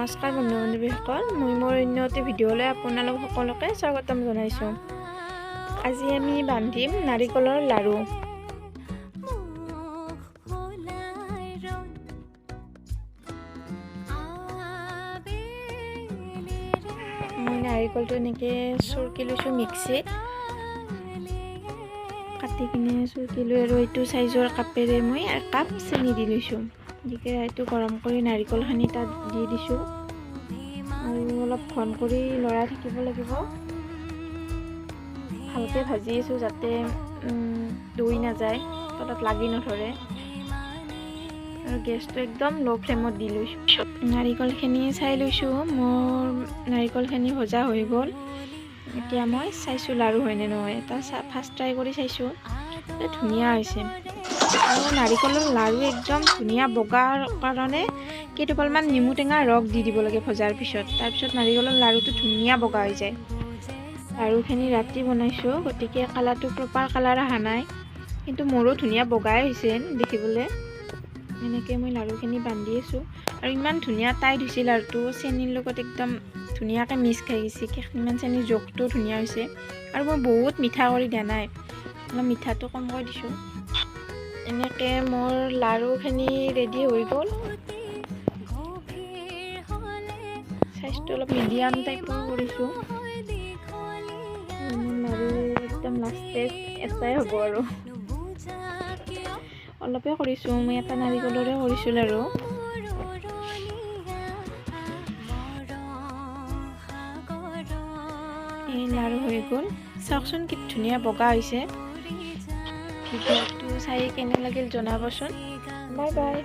নমস্কাৰ বন্ধু বান্ধৱীসকল, মই মোৰ অন্য এটা ভিডিঅ'লৈ আপোনালোক সকলোকে স্বাগতম জনাইছোঁ। আজি আমি বান্ধিম নাৰিকলৰ লাড়ু। মই নাৰিকলটো এনেকৈ চুৰকি লৈছোঁ মিক্সিত, কাটি কিনে চুৰকি লৈ আৰু এইটো চাইজৰ কাপেৰে মই একাপ চেনি দি লৈছোঁ। গতিকে এইটো গৰম কৰি নাৰিকলখিনি তাত দি দিছোঁ আৰু অলপ ঘন কৰি লৰাই থাকিব লাগিব। ভালকৈ ভাজি আছোঁ যাতে দৈ নাযায়, তলত লাগি নধৰে, আৰু গেছটো একদম ল' ফ্লেমত দি লৈছোঁ। নাৰিকলখিনি চাই লৈছোঁ, মোৰ নাৰিকলখিনি ভজা হৈ গ'ল। এতিয়া মই চাইছোঁ লাড়ু হয়নে নহয়, এটা ফাৰ্ষ্ট ট্ৰাই কৰি চাইছোঁ, ধুনীয়া হৈছে। আৰু নাৰিকলৰ লাড়ু একদম ধুনীয়া বগাৰ কাৰণে কেইটোপালমান নেমু টেঙা ৰস দি দিব লাগে ভজাৰ পিছত, তাৰপিছত নাৰিকলৰ লাড়ুটো ধুনীয়া বগা হৈ যায়। লাড়ুখিনি ৰাতি বনাইছোঁ, গতিকে কালাৰটো প্ৰপাৰ কালাৰ অহা নাই, কিন্তু মোৰো ধুনীয়া বগাই হৈছে দেখিবলৈ। এনেকৈ মই লাড়ুখিনি বান্ধি আছোঁ আৰু ইমান ধুনীয়া টাইট হৈছে লাড়ুটো, চেনীৰ লগত একদম ধুনীয়াকৈ মিক্স খাই গৈছে। কেইখিনিমান চেনীৰ জোখটো ধুনীয়া হৈছে, আৰু মই বহুত মিঠা কৰি দিয়া নাই, অলপ মিঠাটো কমকৈ দিছোঁ। এনেকৈ মোৰ লাড়ুখিনি ৰেডি হৈ গ'ল। চাইজটো অলপ মিডিয়াম টাইপৰ কৰিছোঁ। মোৰ লাড়ু একদম লাষ্ট ষ্টেজ এটাই হ'ব আৰু অলপে কৰিছোঁ, মই এটা নাৰিকলৰে কৰিছোঁ লাড়ু। এই লাড়ু হৈ গ'ল, চাওকচোন কি ধুনীয়া বগা হৈছে। ভিডিঅ'টো চাই কেনে লাগিল জনাবচোন। Bye bye.